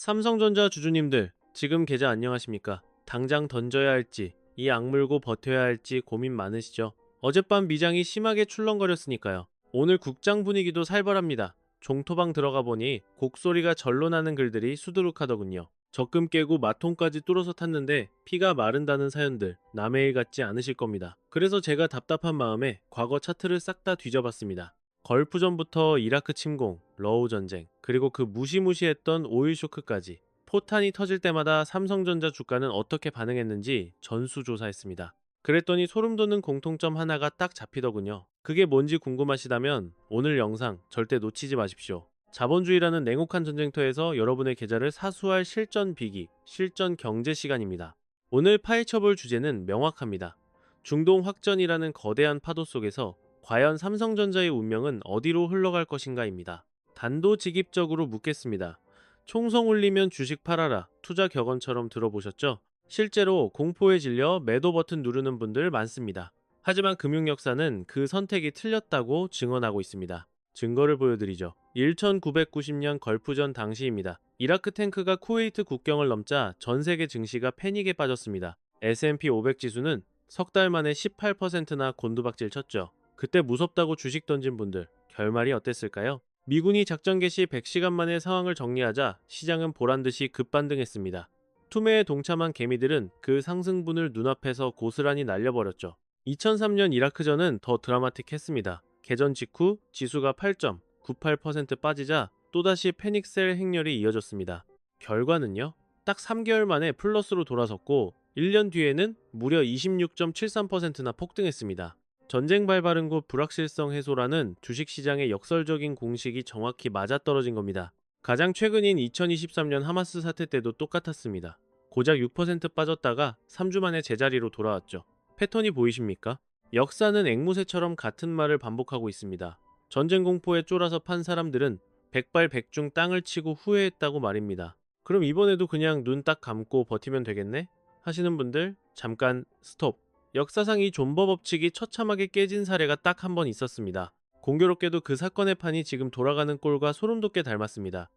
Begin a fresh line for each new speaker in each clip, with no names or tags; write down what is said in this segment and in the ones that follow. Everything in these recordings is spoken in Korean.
삼성전자 주주님들, 지금 계좌 안녕하십니까? 당장 던져야 할지, 이 악물고 버텨야 할지 고민 많으시죠? 어젯밤 미장이 심하게 출렁거렸으니까요. 오늘 국장 분위기도 살벌합니다. 종토방 들어가 보니 곡소리가 절로 나는 글들이 수두룩하더군요. 적금 깨고 마통까지 뚫어서 탔는데 피가 마른다는 사연들 남의 일 같지 않으실 겁니다. 그래서 제가 답답한 마음에 과거 차트를 싹 다 뒤져봤습니다. 걸프전부터 이라크 침공, 러우 전쟁, 그리고 그 무시무시했던 오일 쇼크까지 포탄이 터질 때마다 삼성전자 주가는 어떻게 반응했는지 전수조사했습니다. 그랬더니 소름 돋는 공통점 하나가 딱 잡히더군요. 그게 뭔지 궁금하시다면 오늘 영상 절대 놓치지 마십시오. 자본주의라는 냉혹한 전쟁터에서 여러분의 계좌를 사수할 실전 비기, 실전 경제 시간입니다. 오늘 파헤쳐볼 주제는 명확합니다. 중동 확전이라는 거대한 파도 속에서 과연 삼성전자의 운명은 어디로 흘러갈 것인가입니다. 단도직입적으로 묻겠습니다. 총성 울리면 주식 팔아라, 투자 격언처럼 들어보셨죠? 실제로 공포에 질려 매도 버튼 누르는 분들 많습니다. 하지만 금융 역사는 그 선택이 틀렸다고 증언하고 있습니다. 증거를 보여드리죠. 1990년 걸프전 당시입니다. 이라크 탱크가 쿠웨이트 국경을 넘자 전 세계 증시가 패닉에 빠졌습니다. S&P 500 지수는 석 달 만에 18%나 곤두박질 쳤죠. 그때 무섭다고 주식 던진 분들, 결말이 어땠을까요? 미군이 작전 개시 100시간 만에 상황을 정리하자 시장은 보란듯이 급반등했습니다. 투매에 동참한 개미들은 그 상승분을 눈앞에서 고스란히 날려버렸죠. 2003년 이라크전은 더 드라마틱했습니다. 개전 직후 지수가 8.98% 빠지자 또다시 패닉셀 행렬이 이어졌습니다. 결과는요? 딱 3개월 만에 플러스로 돌아섰고 1년 뒤에는 무려 26.73%나 폭등했습니다. 전쟁 발발은 곧 불확실성 해소라는 주식시장의 역설적인 공식이 정확히 맞아떨어진 겁니다. 가장 최근인 2023년 하마스 사태 때도 똑같았습니다. 고작 6% 빠졌다가 3주 만에 제자리로 돌아왔죠. 패턴이 보이십니까? 역사는 앵무새처럼 같은 말을 반복하고 있습니다. 전쟁 공포에 쫄아서 판 사람들은 백발백중 땅을 치고 후회했다고 말입니다. 그럼 이번에도 그냥 눈 딱 감고 버티면 되겠네? 하시는 분들 잠깐 스톱. 역사상 이 존버 법칙이 처참하게 깨진 사례가 딱 한 번 있었습니다. 공교롭게도 그 사건의 판이 지금 돌아가는 꼴과 소름 돋게 닮았습니다.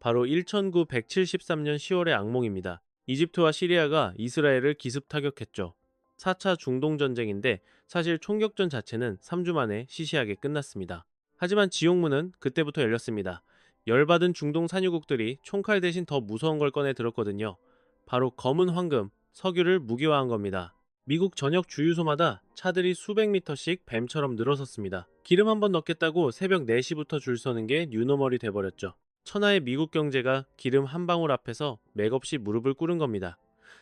바로 1973년 10월의 악몽입니다. 이집트와 시리아가 이스라엘을 기습 타격했죠. 4차 중동전쟁인데 사실 총격전 자체는 3주 만에 시시하게 끝났습니다. 하지만 지옥문은 그때부터 열렸습니다. 열받은 중동 산유국들이 총칼 대신 더 무서운 걸 꺼내 들었거든요. 바로 검은 황금, 석유를 무기화한 겁니다. 미국 전역 주유소마다 차들이 수백 미터씩 뱀처럼 늘어섰습니다. 기름 한 번 넣겠다고 새벽 4시부터 줄 서는 게 뉴노멀이 돼버렸죠. 천하의 미국 경제가 기름 한 방울 앞에서 맥없이 무릎을 꿇은 겁니다.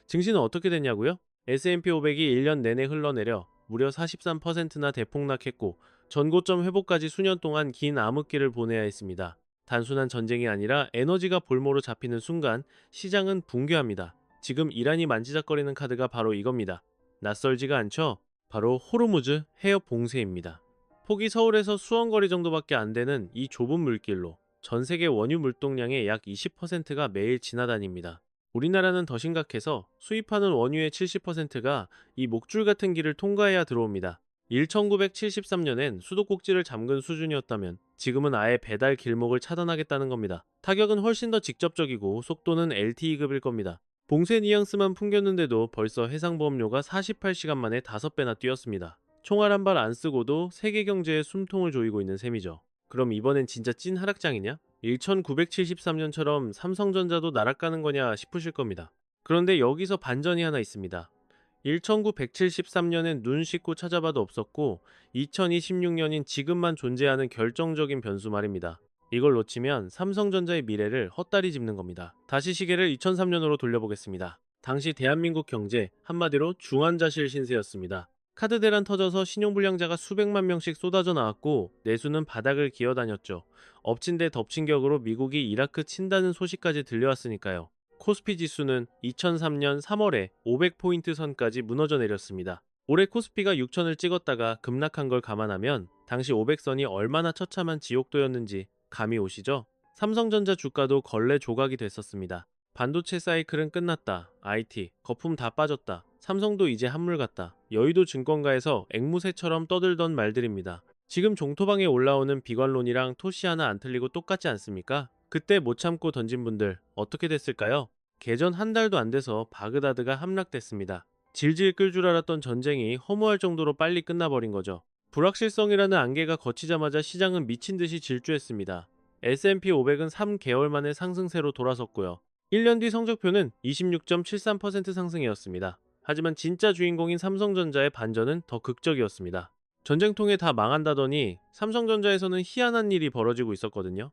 증시는 어떻게 됐냐고요? S&P 500이 1년 내내 흘러내려 무려 43%나 대폭락했고 전고점 회복까지 수년 동안 긴 암흑기를 보내야 했습니다. 단순한 전쟁이 아니라 에너지가 볼모로 잡히는 순간 시장은 붕괴합니다. 지금 이란이 만지작거리는 카드가 바로 이겁니다. 낯설지가 않죠? 바로 호르무즈 해협 봉쇄입니다. 폭이 서울에서 수원거리 정도밖에 안 되는 이 좁은 물길로 전 세계 원유 물동량의 약 20%가 매일 지나다닙니다. 우리나라는 더 심각해서 수입하는 원유의 70%가 이 목줄 같은 길을 통과해야 들어옵니다. 1973년엔 수도꼭지를 잠근 수준이었다면 지금은 아예 배달 길목을 차단하겠다는 겁니다. 타격은 훨씬 더 직접적이고 속도는 LTE급일 겁니다. 봉쇄 뉘앙스만 풍겼는데도 벌써 해상보험료가 48시간 만에 5배나 뛰었습니다. 총알 한 발 안 쓰고도 세계 경제에 숨통을 조이고 있는 셈이죠. 그럼 이번엔 진짜 찐 하락장이냐? 1973년처럼 삼성전자도 날아가는 거냐 싶으실 겁니다. 그런데 여기서 반전이 하나 있습니다. 1973년엔 눈 씻고 찾아봐도 없었고 2026년인 지금만 존재하는 결정적인 변수 말입니다. 이걸 놓치면 삼성전자의 미래를 헛다리 짚는 겁니다. 다시 시계를 2003년으로 돌려보겠습니다. 당시 대한민국 경제 한마디로 중환자실 신세였습니다. 카드 대란 터져서 신용불량자가 수백만 명씩 쏟아져 나왔고 내수는 바닥을 기어다녔죠. 엎친 데 덮친 격으로 미국이 이라크 친다는 소식까지 들려왔으니까요. 코스피 지수는 2003년 3월에 500포인트 선까지 무너져 내렸습니다. 올해 코스피가 6천을 찍었다가 급락한 걸 감안하면 당시 500선이 얼마나 처참한 지옥도였는지 감이 오시죠? 삼성전자 주가도 걸레 조각이 됐었습니다. 반도체 사이클은 끝났다. IT, 거품 다 빠졌다. 삼성도 이제 한물 같다. 여의도 증권가에서 앵무새처럼 떠들던 말들입니다. 지금 종토방에 올라오는 비관론이랑 토시 하나 안 틀리고 똑같지 않습니까? 그때 못 참고 던진 분들 어떻게 됐을까요? 개전 한 달도 안 돼서 바그다드가 함락됐습니다. 질질 끌 줄 알았던 전쟁이 허무할 정도로 빨리 끝나버린 거죠. 불확실성이라는 안개가 걷히자마자 시장은 미친 듯이 질주했습니다. S&P 500은 3개월 만에 상승세로 돌아섰고요. 1년 뒤 성적표는 26.73% 상승이었습니다. 하지만 진짜 주인공인 삼성전자의 반전은 더 극적이었습니다. 전쟁통에 다 망한다더니 삼성전자에서는 희한한 일이 벌어지고 있었거든요.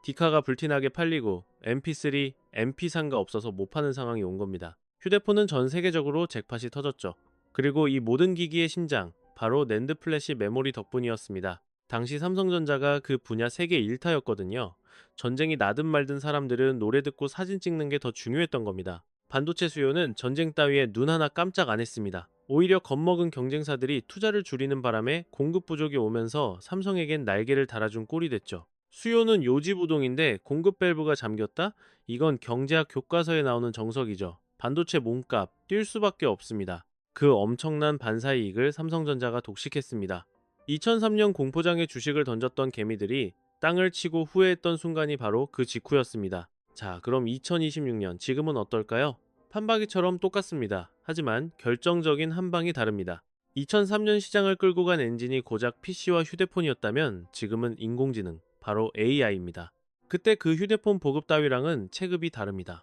디카가 불티나게 팔리고 MP3, MP3가 없어서 못 파는 상황이 온 겁니다. 휴대폰은 전 세계적으로 잭팟이 터졌죠. 그리고 이 모든 기기의 심장, 바로 낸드 플래시 메모리 덕분이었습니다. 당시 삼성전자가 그 분야 세계 1타였거든요. 전쟁이 나든 말든 사람들은 노래 듣고 사진 찍는 게 더 중요했던 겁니다. 반도체 수요는 전쟁 따위에 눈 하나 깜짝 안 했습니다. 오히려 겁먹은 경쟁사들이 투자를 줄이는 바람에 공급 부족이 오면서 삼성에겐 날개를 달아준 꼴이 됐죠. 수요는 요지부동인데 공급 밸브가 잠겼다? 이건 경제학 교과서에 나오는 정석이죠. 반도체 몸값 뛸 수밖에 없습니다. 그 엄청난 반사이익을 삼성전자가 독식했습니다. 2003년 공포장에 주식을 던졌던 개미들이 땅을 치고 후회했던 순간이 바로 그 직후였습니다. 자, 그럼 2026년 지금은 어떨까요? 판박이처럼 똑같습니다. 하지만 결정적인 한 방이 다릅니다. 2003년 시장을 끌고 간 엔진이 고작 PC와 휴대폰이었다면 지금은 인공지능, 바로 AI입니다. 그때 그 휴대폰 보급 따위랑은 체급이 다릅니다.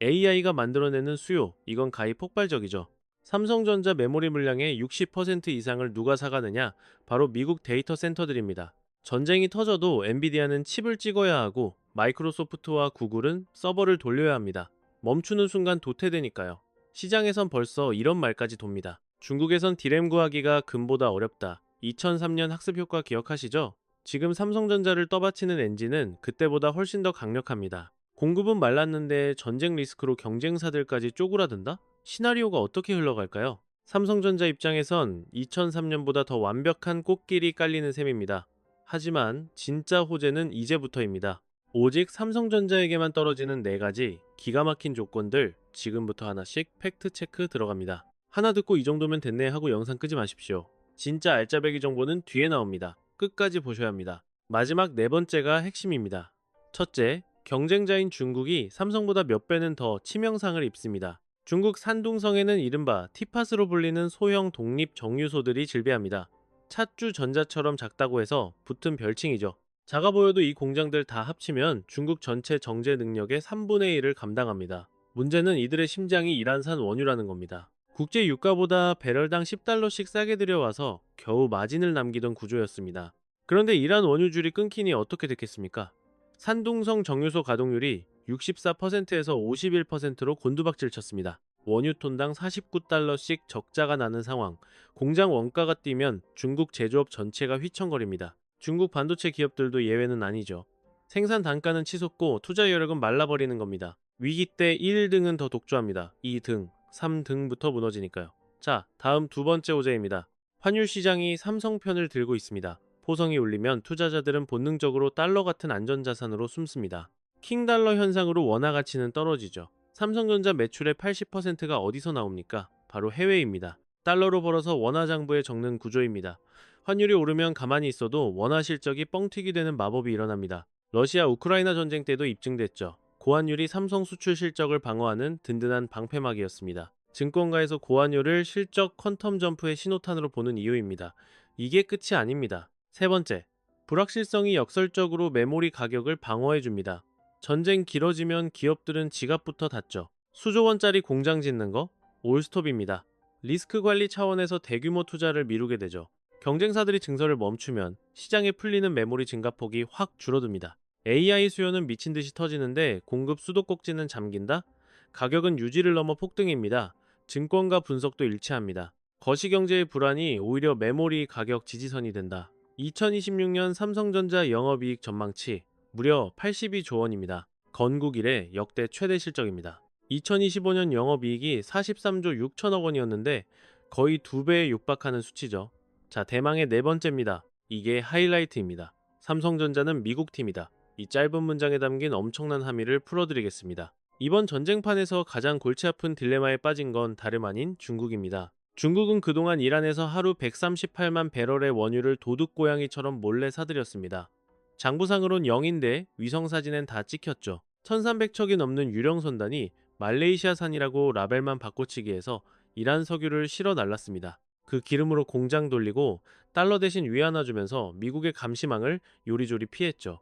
AI가 만들어내는 수요, 이건 가히 폭발적이죠. 삼성전자 메모리 물량의 60% 이상을 누가 사가느냐? 바로 미국 데이터 센터들입니다. 전쟁이 터져도 엔비디아는 칩을 찍어야 하고 마이크로소프트와 구글은 서버를 돌려야 합니다. 멈추는 순간 도태되니까요. 시장에선 벌써 이런 말까지 돕니다. 중국에선 디램 구하기가 금보다 어렵다. 2003년 학습 효과 기억하시죠? 지금 삼성전자를 떠받치는 엔진은 그때보다 훨씬 더 강력합니다. 공급은 말랐는데 전쟁 리스크로 경쟁사들까지 쪼그라든다? 시나리오가 어떻게 흘러갈까요? 삼성전자 입장에선 2003년보다 더 완벽한 꽃길이 깔리는 셈입니다. 하지만 진짜 호재는 이제부터입니다. 오직 삼성전자에게만 떨어지는 4가지 기가 막힌 조건들 지금부터 하나씩 팩트체크 들어갑니다. 하나 듣고 이 정도면 됐네 하고 영상 끄지 마십시오. 진짜 알짜배기 정보는 뒤에 나옵니다. 끝까지 보셔야 합니다. 마지막 4번째가 핵심입니다. 첫째, 경쟁자인 중국이 삼성보다 몇 배는 더 치명상을 입습니다. 중국 산둥성에는 이른바 티팟으로 불리는 소형 독립 정유소들이 질비합니다. 찻주 전자처럼 작다고 해서 붙은 별칭이죠. 작아 보여도 이 공장들 다 합치면 중국 전체 정제 능력의 3분의 1을 감당합니다. 문제는 이들의 심장이 이란산 원유라는 겁니다. 국제 유가보다 배럴당 10달러씩 싸게 들여와서 겨우 마진을 남기던 구조였습니다. 그런데 이란 원유줄이 끊기니 어떻게 됐겠습니까? 산둥성 정유소 가동률이 64%에서 51%로 곤두박질 쳤습니다. 원유톤당 49달러씩 적자가 나는 상황. 공장 원가가 뛰면 중국 제조업 전체가 휘청거립니다. 중국 반도체 기업들도 예외는 아니죠. 생산 단가는 치솟고 투자 여력은 말라버리는 겁니다. 위기 때 1등은 더 독주합니다. 2등, 3등부터 무너지니까요. 자, 다음 2번째 호재입니다. 환율 시장이 삼성 편을 들고 있습니다. 포성이 울리면 투자자들은 본능적으로 달러 같은 안전자산으로 숨습니다. 킹달러 현상으로 원화 가치는 떨어지죠. 삼성전자 매출의 80%가 어디서 나옵니까? 바로 해외입니다. 달러로 벌어서 원화 장부에 적는 구조입니다. 환율이 오르면 가만히 있어도 원화 실적이 뻥튀기 되는 마법이 일어납니다. 러시아 우크라이나 전쟁 때도 입증됐죠. 고환율이 삼성 수출 실적을 방어하는 든든한 방패막이었습니다. 증권가에서 고환율을 실적 퀀텀 점프의 신호탄으로 보는 이유입니다. 이게 끝이 아닙니다. 세 번째, 불확실성이 역설적으로 메모리 가격을 방어해줍니다. 전쟁 길어지면 기업들은 지갑부터 닫죠. 수조 원짜리 공장 짓는 거? 올스톱입니다. 리스크 관리 차원에서 대규모 투자를 미루게 되죠. 경쟁사들이 증설을 멈추면 시장에 풀리는 메모리 증가폭이 확 줄어듭니다. AI 수요는 미친 듯이 터지는데 공급 수도꼭지는 잠긴다? 가격은 유지를 넘어 폭등입니다. 증권가 분석도 일치합니다. 거시경제의 불안이 오히려 메모리 가격 지지선이 된다. 2026년 삼성전자 영업이익 전망치 무려 82조 원입니다. 건국 이래 역대 최대 실적입니다. 2025년 영업이익이 43조 6천억 원이었는데 거의 2배에 육박하는 수치죠. 자, 대망의 4번째입니다. 이게 하이라이트입니다. 삼성전자는 미국 팀이다. 이 짧은 문장에 담긴 엄청난 함의를 풀어드리겠습니다. 이번 전쟁판에서 가장 골치 아픈 딜레마에 빠진 건 다름 아닌 중국입니다. 중국은 그동안 이란에서 하루 138만 배럴의 원유를 도둑고양이처럼 몰래 사들였습니다. 장부상으론 0인데 위성사진엔 다 찍혔죠. 1300척이 넘는 유령선단이 말레이시아산이라고 라벨만 바꿔치기해서 이란 석유를 실어 날랐습니다. 그 기름으로 공장 돌리고 달러 대신 위안화 주면서 미국의 감시망을 요리조리 피했죠.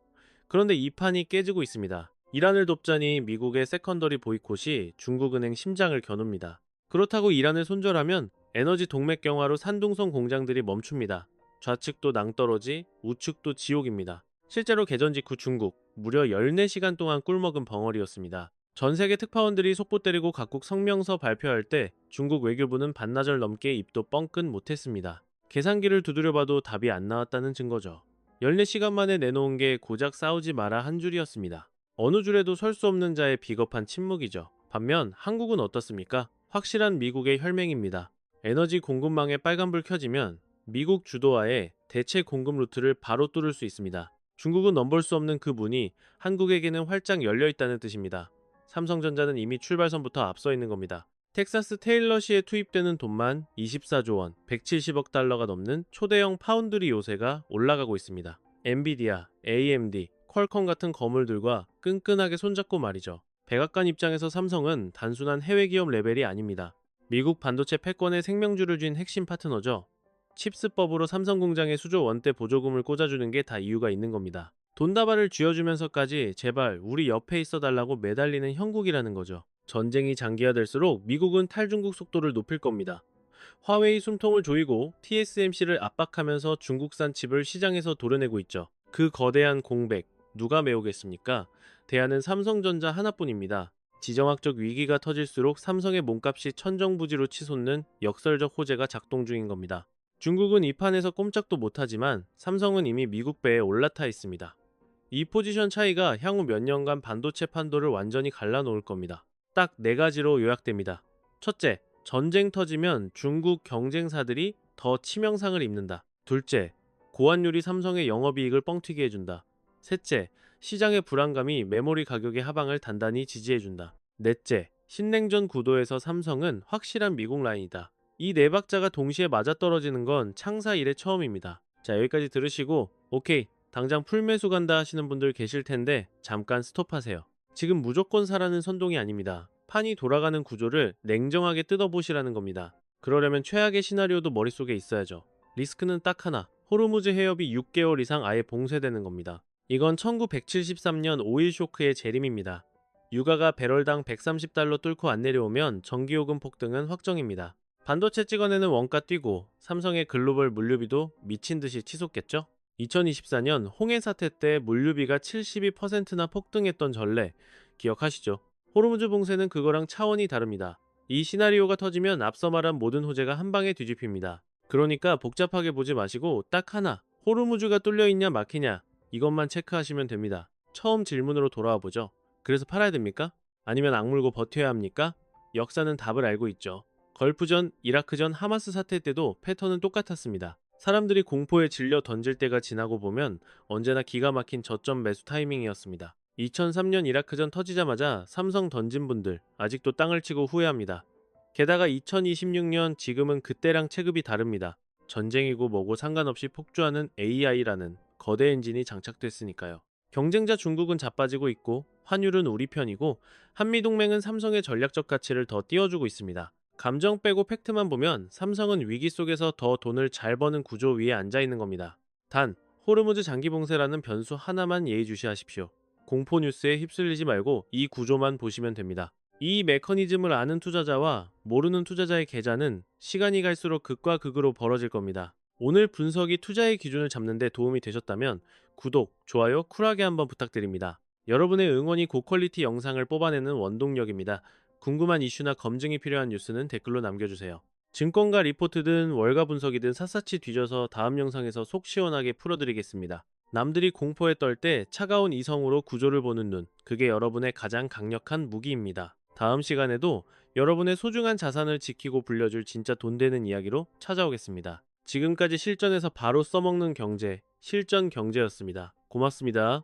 그런데 이 판이 깨지고 있습니다. 이란을 돕자니 미국의 세컨더리 보이콧이 중국은행 심장을 겨눕니다. 그렇다고 이란을 손절하면 에너지 동맥 경화로 산둥성 공장들이 멈춥니다. 좌측도 낭떠러지, 우측도 지옥입니다. 실제로 개전 직후 중국 무려 14시간 동안 꿀먹은 벙어리였습니다. 전 세계 특파원들이 속보 때리고 각국 성명서 발표할 때 중국 외교부는 반나절 넘게 입도 뻥끗 못했습니다. 계산기를 두드려봐도 답이 안 나왔다는 증거죠. 14시간 만에 내놓은 게 고작 싸우지 마라 한 줄이었습니다. 어느 줄에도 설 수 없는 자의 비겁한 침묵이죠. 반면 한국은 어떻습니까? 확실한 미국의 혈맹입니다. 에너지 공급망에 빨간불 켜지면 미국 주도하에 대체 공급 루트를 바로 뚫을 수 있습니다. 중국은 넘볼 수 없는 그 문이 한국에게는 활짝 열려 있다는 뜻입니다. 삼성전자는 이미 출발선부터 앞서 있는 겁니다. 텍사스 테일러시에 투입되는 돈만 24조 원, 170억 달러가 넘는 초대형 파운드리 요새가 올라가고 있습니다. 엔비디아, AMD, 퀄컴 같은 거물들과 끈끈하게 손잡고 말이죠. 백악관 입장에서 삼성은 단순한 해외 기업 레벨이 아닙니다. 미국 반도체 패권의 생명줄을 쥔 핵심 파트너죠. 칩스법으로 삼성 공장에 수조 원대 보조금을 꽂아주는 게 다 이유가 있는 겁니다. 돈다발을 쥐어주면서까지 제발 우리 옆에 있어 달라고 매달리는 형국이라는 거죠. 전쟁이 장기화될수록 미국은 탈중국 속도를 높일 겁니다. 화웨이 숨통을 조이고 TSMC를 압박하면서 중국산 칩을 시장에서 도려내고 있죠. 그 거대한 공백 누가 메우겠습니까? 대안은 삼성전자 하나뿐입니다. 지정학적 위기가 터질수록 삼성의 몸값이 천정부지로 치솟는 역설적 호재가 작동 중인 겁니다. 중국은 이 판에서 꼼짝도 못하지만 삼성은 이미 미국 배에 올라타 있습니다. 이 포지션 차이가 향후 몇 년간 반도체 판도를 완전히 갈라놓을 겁니다. 딱 4가지로 요약됩니다. 첫째, 전쟁 터지면 중국 경쟁사들이 더 치명상을 입는다. 둘째, 고환율이 삼성의 영업이익을 뻥튀기 해준다. 셋째, 시장의 불안감이 메모리 가격의 하방을 단단히 지지해준다. 넷째, 신냉전 구도에서 삼성은 확실한 미국 라인이다. 이 네 박자가 동시에 맞아떨어지는 건 창사 이래 처음입니다. 자, 여기까지 들으시고 오케이, 당장 풀매수 간다 하시는 분들 계실 텐데 잠깐 스톱하세요. 지금 무조건 사라는 선동이 아닙니다. 판이 돌아가는 구조를 냉정하게 뜯어보시라는 겁니다. 그러려면 최악의 시나리오도 머릿속에 있어야죠. 리스크는 딱 하나, 호르무즈 해협이 6개월 이상 아예 봉쇄되는 겁니다. 이건 1973년 오일 쇼크의 재림입니다. 유가가 배럴당 130달러 뚫고 안 내려오면 전기요금 폭등은 확정입니다. 반도체 찍어내는 원가 뛰고 삼성의 글로벌 물류비도 미친듯이 치솟겠죠? 2024년 홍해 사태 때 물류비가 72%나 폭등했던 전례 기억하시죠? 호르무즈 봉쇄는 그거랑 차원이 다릅니다. 이 시나리오가 터지면 앞서 말한 모든 호재가 한 방에 뒤집힙니다. 그러니까 복잡하게 보지 마시고 딱 하나, 호르무즈가 뚫려있냐 막히냐 이것만 체크하시면 됩니다. 처음 질문으로 돌아와 보죠. 그래서 팔아야 됩니까? 아니면 악물고 버텨야 합니까? 역사는 답을 알고 있죠. 걸프전, 이라크전, 하마스 사태 때도 패턴은 똑같았습니다. 사람들이 공포에 질려 던질 때가 지나고 보면 언제나 기가 막힌 저점 매수 타이밍이었습니다. 2003년 이라크전 터지자마자 삼성 던진 분들 아직도 땅을 치고 후회합니다. 게다가 2026년 지금은 그때랑 체급이 다릅니다. 전쟁이고 뭐고 상관없이 폭주하는 AI라는 거대 엔진이 장착됐으니까요. 경쟁자 중국은 자빠지고 있고 환율은 우리 편이고 한미동맹은 삼성의 전략적 가치를 더 띄워주고 있습니다. 감정 빼고 팩트만 보면 삼성은 위기 속에서 더 돈을 잘 버는 구조 위에 앉아 있는 겁니다. 단, 호르무즈 장기 봉쇄라는 변수 하나만 예의주시하십시오. 공포 뉴스에 휩쓸리지 말고 이 구조만 보시면 됩니다. 이 메커니즘을 아는 투자자와 모르는 투자자의 계좌는 시간이 갈수록 극과 극으로 벌어질 겁니다. 오늘 분석이 투자의 기준을 잡는 데 도움이 되셨다면 구독, 좋아요 쿨하게 한번 부탁드립니다. 여러분의 응원이 고퀄리티 영상을 뽑아내는 원동력입니다. 궁금한 이슈나 검증이 필요한 뉴스는 댓글로 남겨주세요. 증권가 리포트든 월가 분석이든 샅샅이 뒤져서 다음 영상에서 속 시원하게 풀어드리겠습니다. 남들이 공포에 떨 때 차가운 이성으로 구조를 보는 눈, 그게 여러분의 가장 강력한 무기입니다. 다음 시간에도 여러분의 소중한 자산을 지키고 불려줄 진짜 돈 되는 이야기로 찾아오겠습니다. 지금까지 실전에서 바로 써먹는 경제, 실전 경제였습니다. 고맙습니다.